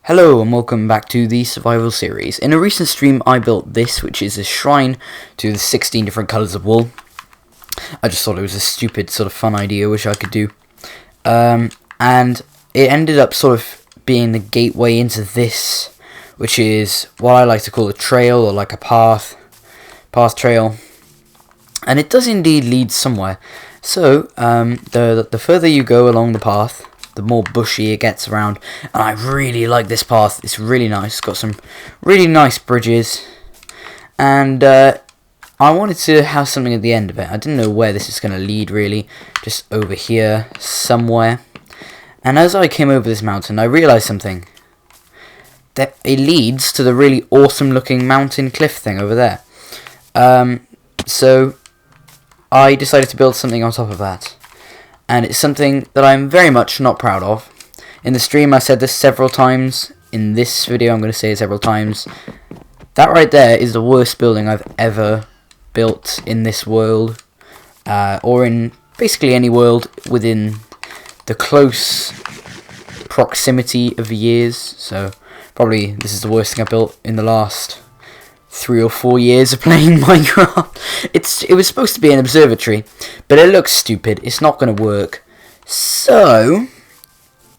Hello and welcome back to the survival series. In a recent stream I built this, which is a shrine to the 16 different colours of wool. I just thought it was a stupid sort of fun idea, which I could do. And it ended up sort of being the gateway into this, which is what I like to call a trail, or like a path trail. And it does indeed lead somewhere. So the further you go along the path, the more bushy it gets around, and I really like this path. It's really nice. It's got some really nice bridges, and I wanted to have something at the end of it. I didn't know where this is going to lead, really, just over here somewhere. And as I came over this mountain, I realised something, that it leads to the really awesome looking mountain cliff thing over there. So I decided to build something on top of that. And it's something that I'm very much not proud of. In the stream I said this several times. In this video I'm going to say it several times. That right there is the worst building I've ever built in this world. Or in basically any world within the close proximity of years. So probably this is the worst thing I've built in the last 3 or 4 years of playing Minecraft. It was supposed to be an observatory, but it looks stupid. It's not going to work. So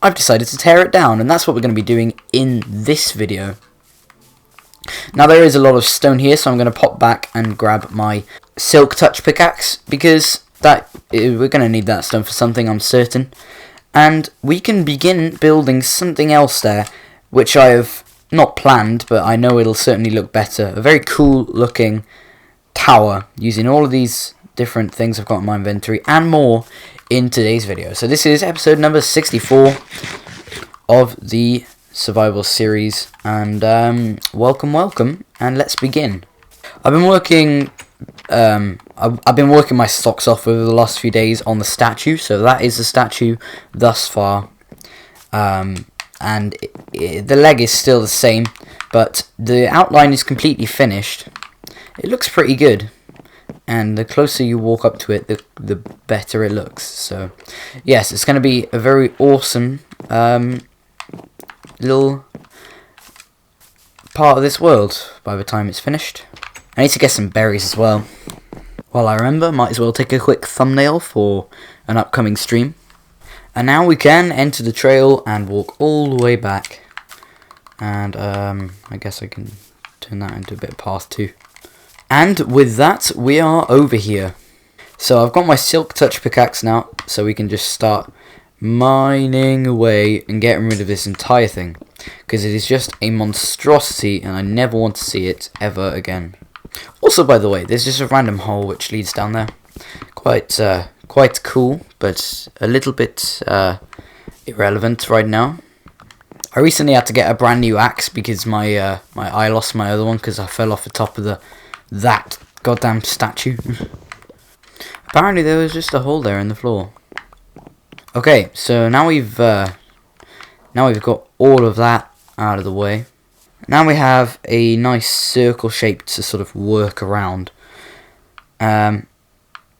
I've decided to tear it down, and that's what we're going to be doing in this video. Now there is a lot of stone here, so I'm going to pop back and grab my Silk Touch pickaxe, because we're going to need that stone for something, I'm certain. And we can begin building something else there, which I have not planned, but I know it'll certainly look better. A very cool looking tower using all of these different things I've got in my inventory and more in today's video. So this is episode number 64 of the survival series, and welcome, and let's begin. I've been working my socks off over the last few days on the statue, so that is the statue thus far. And the leg is still the same, but the outline is completely finished. It looks pretty good, and the closer you walk up to it, the better it looks. So yes, it's going to be a very awesome little part of this world by the time it's finished. I need to get some berries as well. While I remember, might as well take a quick thumbnail for an upcoming stream. And now we can enter the trail and walk all the way back. And I guess I can turn that into a bit of path too. And with that, we are over here. So I've got my Silk Touch pickaxe now, so we can just start mining away and getting rid of this entire thing. Because it is just a monstrosity, and I never want to see it ever again. Also, by the way, there's just a random hole which leads down there. Quite cool, but a little bit irrelevant right now. I recently had to get a brand new axe because I lost my other one because I fell off the top of that goddamn statue. Apparently there was just a hole there in the floor. Okay, so now we've got all of that out of the way. Now we have a nice circle shape to sort of work around.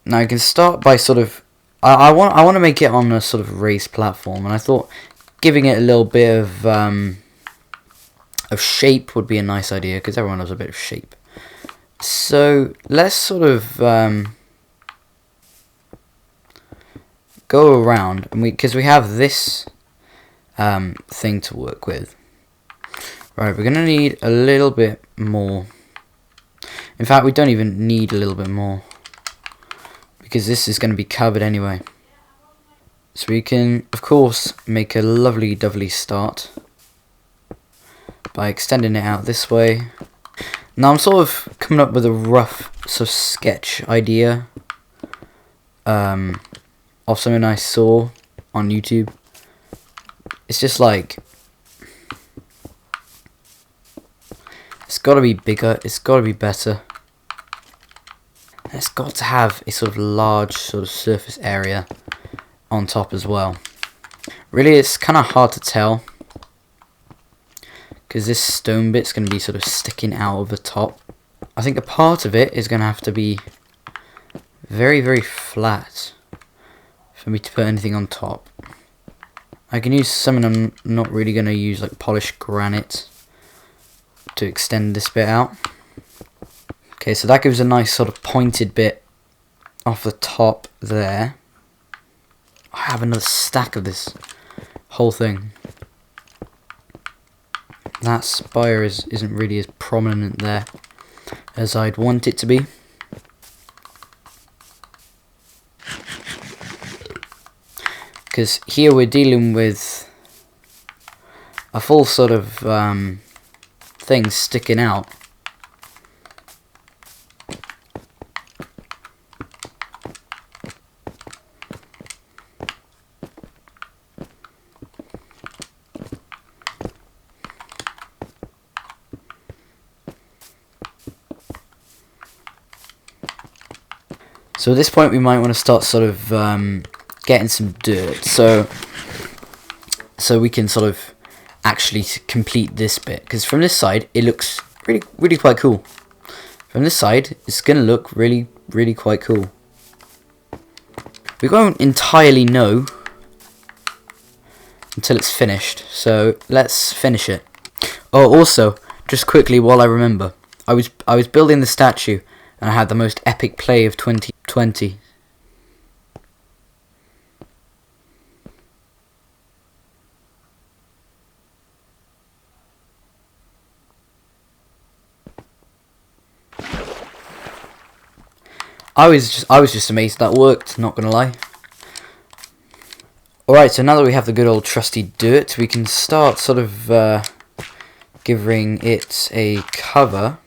Now you can start by sort of, I want to make it on a sort of raised platform, and I thought giving it a little bit of shape would be a nice idea, because everyone loves a bit of shape. So let's sort of go around, and because we have this thing to work with. Right, we're going to need a little bit more. In fact, we don't even need a little bit more, because this is going to be covered anyway. So we can, of course, make a lovely dovely start by extending it out this way. Now I'm sort of coming up with a rough sort of sketch idea of something I saw on YouTube. It's just like, it's got to be bigger, it's got to be better. It's got to have a sort of large sort of surface area on top as well. Really, it's kind of hard to tell, because this stone bit's going to be sort of sticking out of the top. I think a part of it is going to have to be very, very flat for me to put anything on top. I can use some, and I'm not really going to use like polished granite to extend this bit out. Okay, so that gives a nice sort of pointed bit off the top there. I have another stack of this whole thing. That spire isn't really as prominent there as I'd want it to be. Because here we're dealing with a full sort of thing sticking out. So at this point we might want to start sort of getting some dirt, so we can sort of actually complete this bit, because from this side it looks really quite cool. From this side it's gonna look really quite cool. We won't entirely know until it's finished, so let's finish it. Oh, also, just quickly while I remember, I was building the statue and I had the most epic play of 2020. I was just amazed that worked, not gonna lie. Alright, so now that we have the good old trusty dirt, we can start sort of giving it a cover.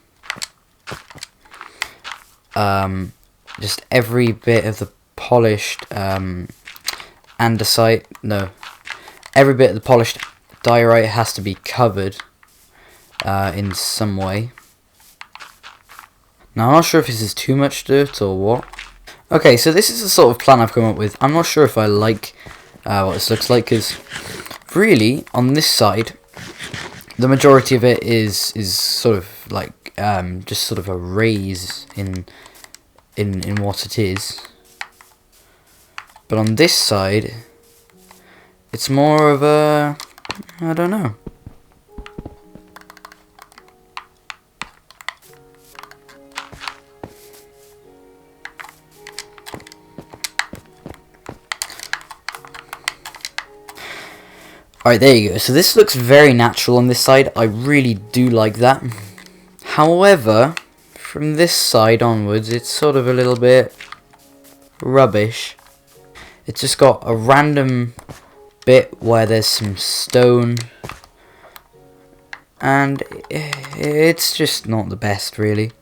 Just every bit of the polished andesite, no, every bit of the polished diorite has to be covered in some way. Now I'm not sure if this is too much dirt or what. Okay, so this is the sort of plan I've come up with. I'm not sure if I like what this looks like, because really on this side the majority of it is sort of like just sort of a raise in what it is, but on this side it's more of a, I don't know. Alright, there you go. So this looks very natural on this side. I really do like that. However, from this side onwards, it's sort of a little bit rubbish. It's just got a random bit where there's some stone, and it's just not the best, really.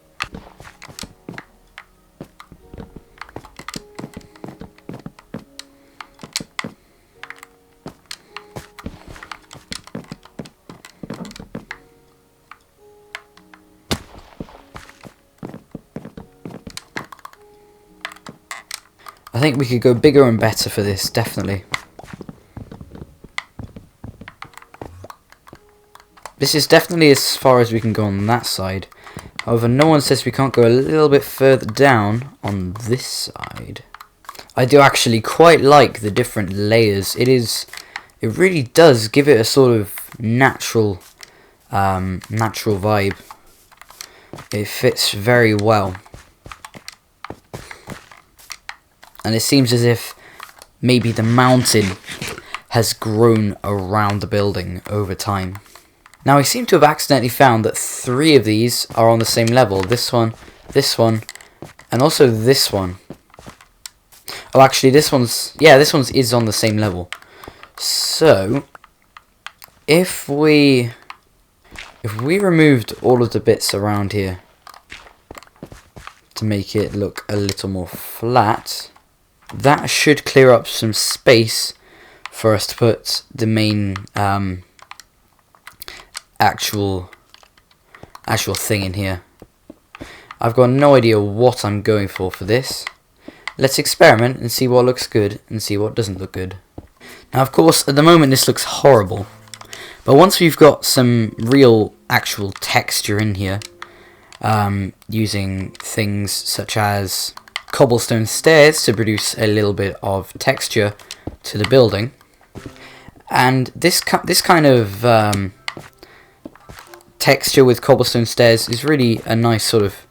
I think we could go bigger and better for this, definitely. This is definitely as far as we can go on that side. However, no one says we can't go a little bit further down on this side. I do actually quite like the different layers. It really does give it a sort of natural vibe. It fits very well. And it seems as if maybe the mountain has grown around the building over time. Now I seem to have accidentally found that 3 of these are on the same level. This one, and also this one. Oh, actually this one's is on the same level. So if we removed all of the bits around here to make it look a little more flat, that should clear up some space for us to put the main actual thing in here. I've got no idea what I'm going for this. Let's experiment and see what looks good and see what doesn't look good. Now of course at the moment this looks horrible, but once we've got some real actual texture in here, using things such as cobblestone stairs to produce a little bit of texture to the building, And this kind of texture with cobblestone stairs is really a nice sort of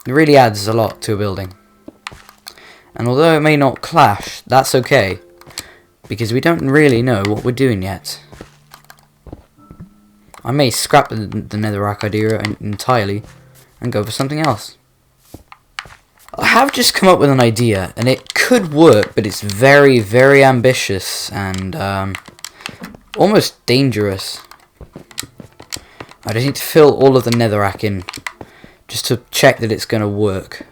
it really adds a lot to a building. And although it may not clash, that's okay, because we don't really know what we're doing yet. I may scrap the netherrack idea entirely and go for something else. I have just come up with an idea, and it could work, but it's very, very ambitious and almost dangerous. I just need to fill all of the netherrack in just to check that it's going to work.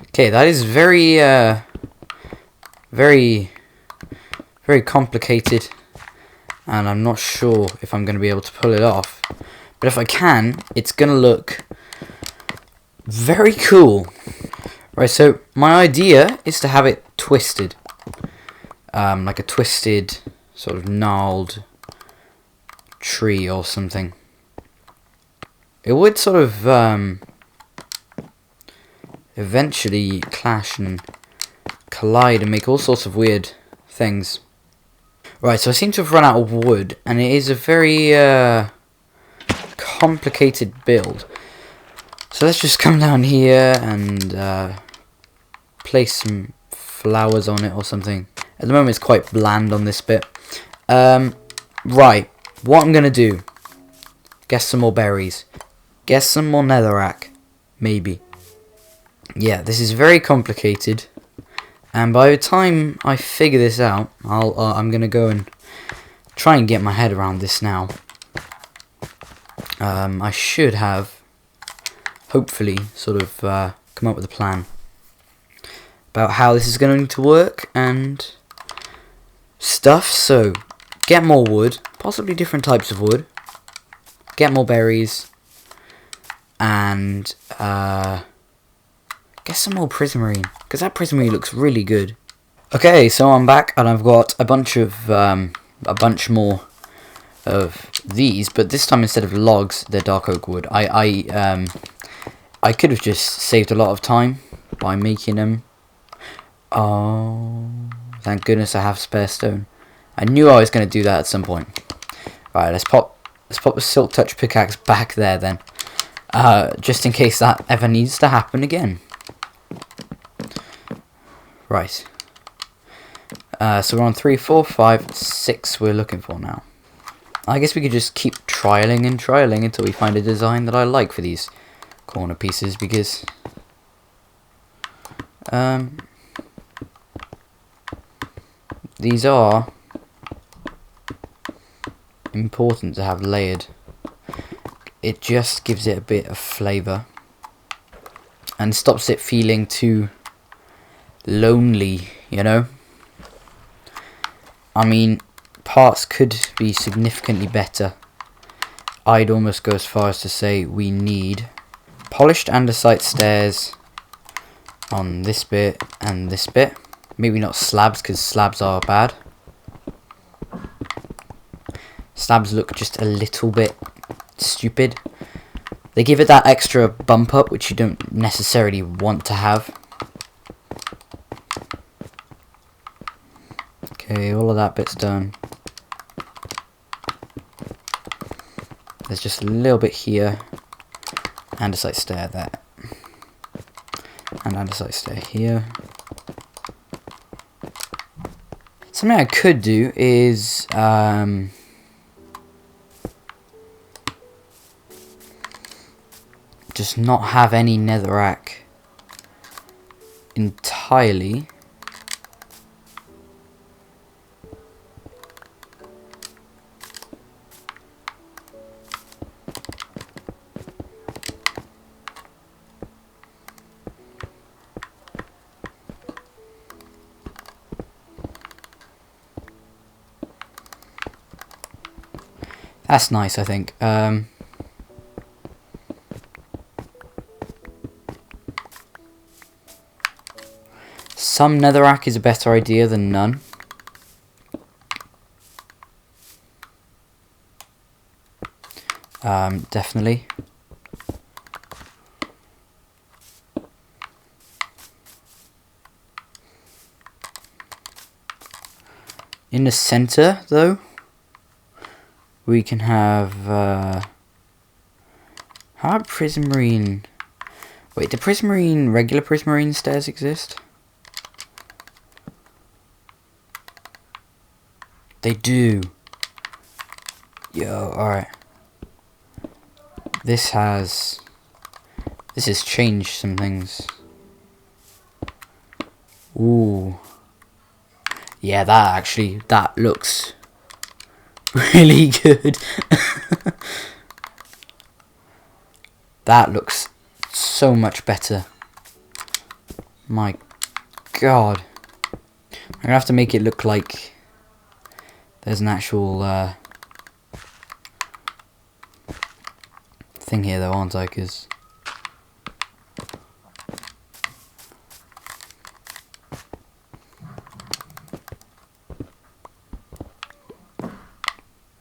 Okay, that is very, very complicated, and I'm not sure if I'm going to be able to pull it off. But if I can, it's going to look very cool. Right, so my idea is to have it twisted. Like a twisted, sort of gnarled tree or something. It would sort of eventually clash and collide and make all sorts of weird things. Right, so I seem to have run out of wood, and it is a very complicated build. So let's just come down here and place some flowers on it or something. At the moment it's quite bland on this bit. Right, what I'm going to do, get some more berries, get some more netherrack, maybe. Yeah, this is very complicated, and by the time I figure this out, I'm going to go and try and get my head around this now. I should have, hopefully, sort of come up with a plan about how this is going to work and stuff. So, get more wood, possibly different types of wood, get more berries, and get some more prismarine, because that prismarine looks really good. Okay, so I'm back, and I've got a bunch more of these, but this time instead of logs, they're dark oak wood. I could have just saved a lot of time by making them. Oh, thank goodness I have spare stone. I knew I was going to do that at some point. Right, let's pop the silk touch pickaxe back there then, just in case that ever needs to happen again. Right. So we're on 3, 4, 5, 6 we're looking for now. I guess we could just keep trialing and trialing until we find a design that I like for these corner pieces, because these are important to have layered. It just gives it a bit of flavour and stops it feeling too lonely, you know? I mean, parts could be significantly better. I'd almost go as far as to say we need polished andesite stairs on this bit and this bit. Maybe not slabs, because slabs are bad. Slabs look just a little bit stupid. They give it that extra bump up, which you don't necessarily want to have. Okay, all of that bit's done. There's just a little bit here. Andesite stair there. And andesite stair here. Something I could do is just not have any netherrack entirely. That's nice, I think. Some netherrack is a better idea than none. Definitely. In the center, though, we can have, how about Prismarine? Wait, do regular Prismarine stairs exist? They do. Yo, alright. This has changed some things. Ooh. Yeah, that looks really good. That looks so much better. My God. I'm gonna have to make it look like there's an actual thing here though, aren't I? 'Cause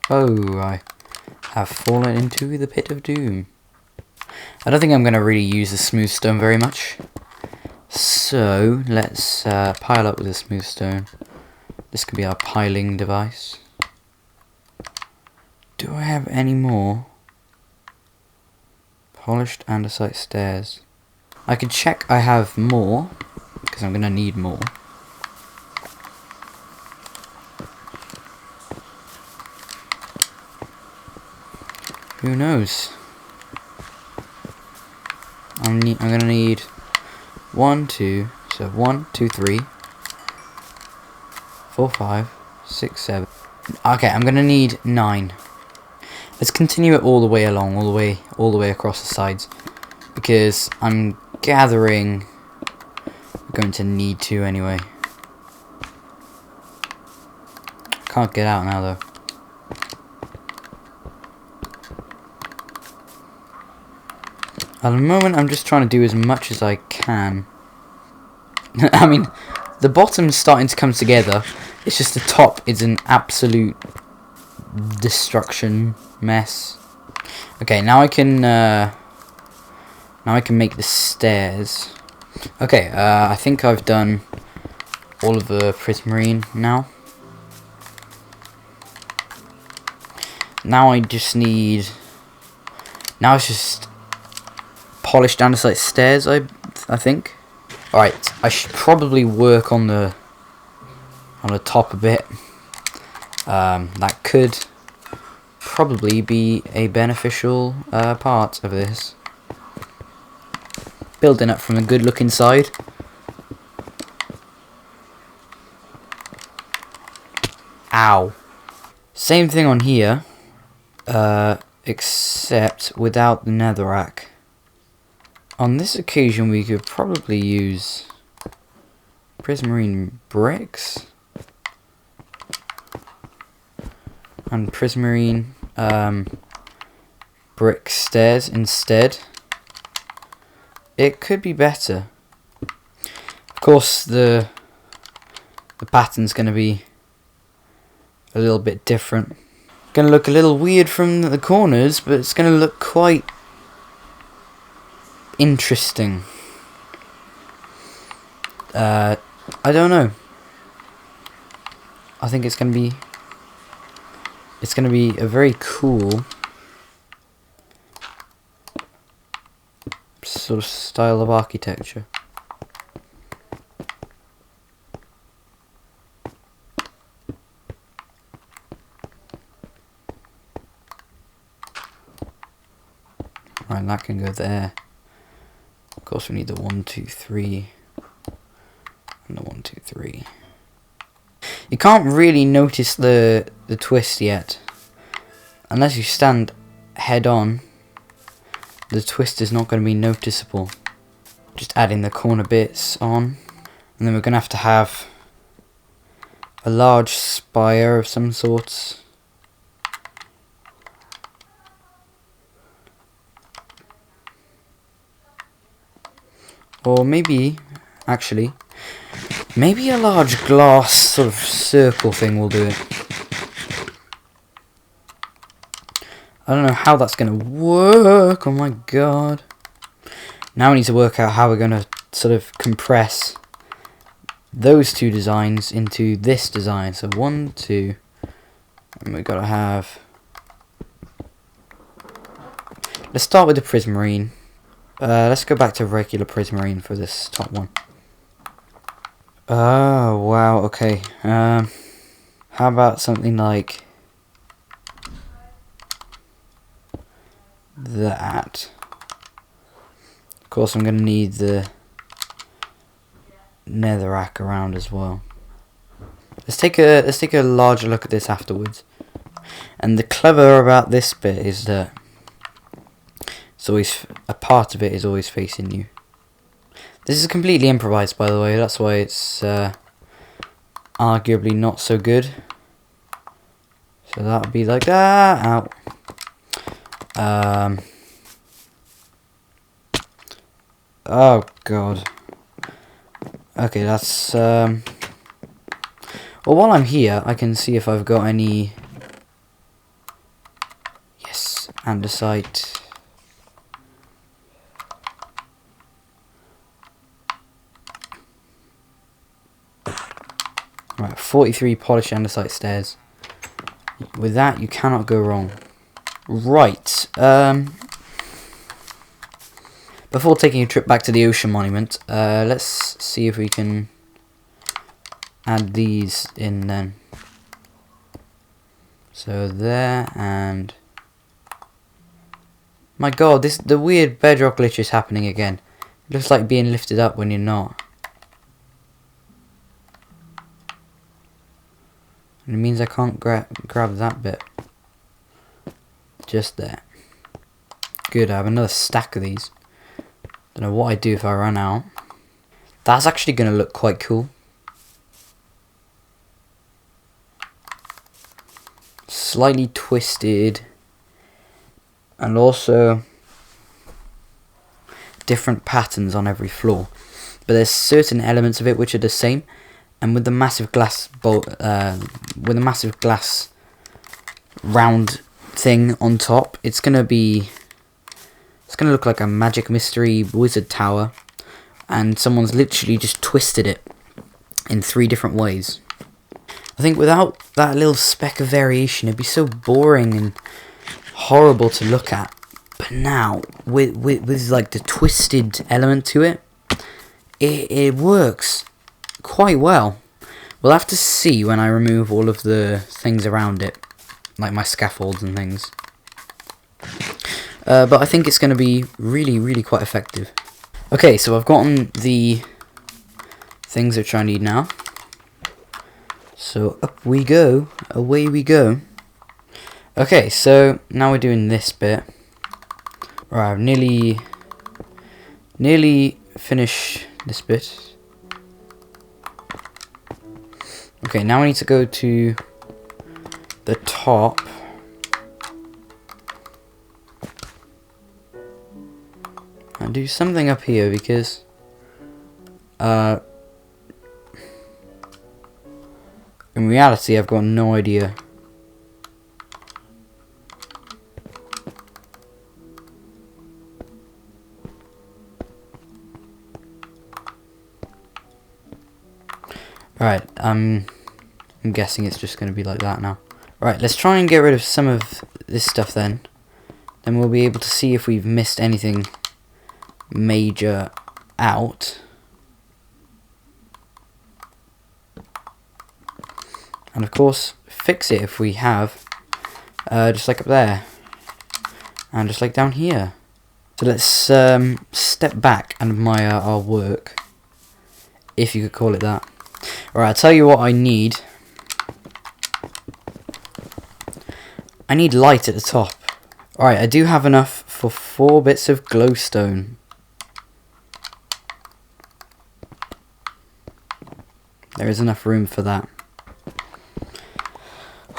oh, I have fallen into the pit of doom. I don't think I'm going to really use the smooth stone very much. So, let's pile up with the smooth stone. This could be our piling device. Do I have any more? Polished andesite stairs. I can check I have more, because I'm going to need more. Who knows? I'm gonna need 1, 2, so 1, 2, 3, 4, 5, 6, 7. Okay, I'm gonna need 9. Let's continue it all the way along, all the way across the sides, because I'm gathering we're going to need to anyway. Can't get out now though. At the moment, I'm just trying to do as much as I can. I mean, the bottom's starting to come together. It's just the top is an absolute destruction mess. Okay, now I can make the stairs. Okay, I think I've done all of the Prismarine now. Now I just need. Now it's just polished andesite stairs, I think. Alright, I should probably work on the top a bit. That could probably be a beneficial part of this. Building up from a good looking side. Ow. Same thing on here, except without the netherrack. On this occasion, we could probably use Prismarine bricks and Prismarine brick stairs instead. It could be better. Of course, the pattern's going to be a little bit different. Going to look a little weird from the corners, but it's going to look quite interesting. I don't know. I think it's gonna be a very cool sort of style of architecture. Right, that can go there. Of course, we need the 1, 2, 3, and the 1, 2, 3. You can't really notice the twist yet, unless you stand head on. The twist is not going to be noticeable. Just adding the corner bits on, and then we're going to have a large spire of some sorts. Or maybe, actually, maybe a large glass sort of circle thing will do it. I don't know how that's going to work. Oh my god. Now we need to work out how we're going to sort of compress those two designs into this design. So 1, 2, and we gotta have. Let's start with the Prismarine. Let's go back to regular Prismarine for this top one. Oh wow, okay. How about something like that? Of course, I'm gonna need the netherrack around as well. Let's take a larger look at this afterwards. And the clever about this bit is that it's always a part of it is always facing you. This is completely improvised, by the way. That's why it's arguably not so good. So that would be like that. Ow. Oh god. Okay, that's well, while I'm here, I can see if I've got any. Yes, andesite. Right, 43 polished andesite stairs. With that, you cannot go wrong. Right. Before taking a trip back to the Ocean Monument, let's see if we can add these in then. So there, and my god, the weird bedrock glitch is happening again. It looks like being lifted up when you're not. And it means I can't grab that bit. Just there. Good, I have another stack of these. Don't know what I'd do if I run out. That's actually going to look quite cool. Slightly twisted. And also different patterns on every floor. But there's certain elements of it which are the same. And with the massive glass round thing on top, it's gonna look like a magic mystery wizard tower, and someone's literally just twisted it in 3 different ways. I think without that little speck of variation, it'd be so boring and horrible to look at. But now, with like the twisted element to it, it works quite well. We'll have to see when I remove all of the things around it, like my scaffolds and things. But I think it's going to be really quite effective. Okay, so I've gotten the things which I need now. So up we go, away we go. Okay, so now we're doing this bit. Right, I've nearly finished this bit. Okay, now I need to go to the top. And do something up here because in reality I've got no idea. Right, I'm guessing it's just going to be like that now. Right, let's try and get rid of some of this stuff then. Then we'll be able to see if we've missed anything major out. And of course, fix it if we have. Just like up there. And just like down here. So let's step back and admire our work. If you could call it that. Alright, I'll tell you what I need. I need light at the top. Alright, I do have enough for 4 bits of glowstone. There is enough room for that.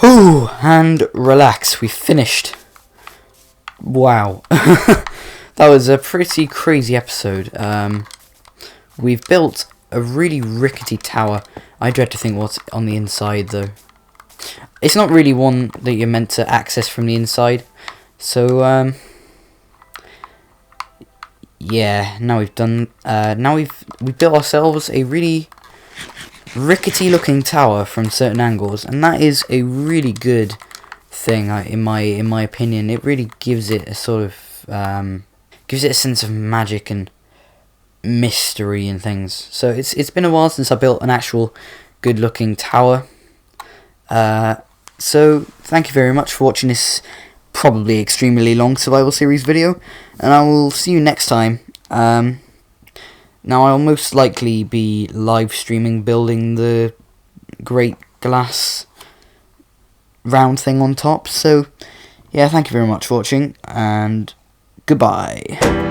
Whew, and relax, we finished. Wow. That was a pretty crazy episode. We've built a really rickety tower. I dread to think what's on the inside though. It's not really one that you're meant to access from the inside. So yeah, now we've done we've built ourselves a really rickety looking tower from certain angles, and that is a really good thing in my opinion. It really gives it a sort of gives it a sense of magic and mystery and things. So it's been a while since I built an actual good looking tower. So thank you very much for watching this probably extremely long survival series video, and I will see you next time. Now I'll most likely be live streaming building the great glass round thing on top. So yeah, thank you very much for watching, and goodbye.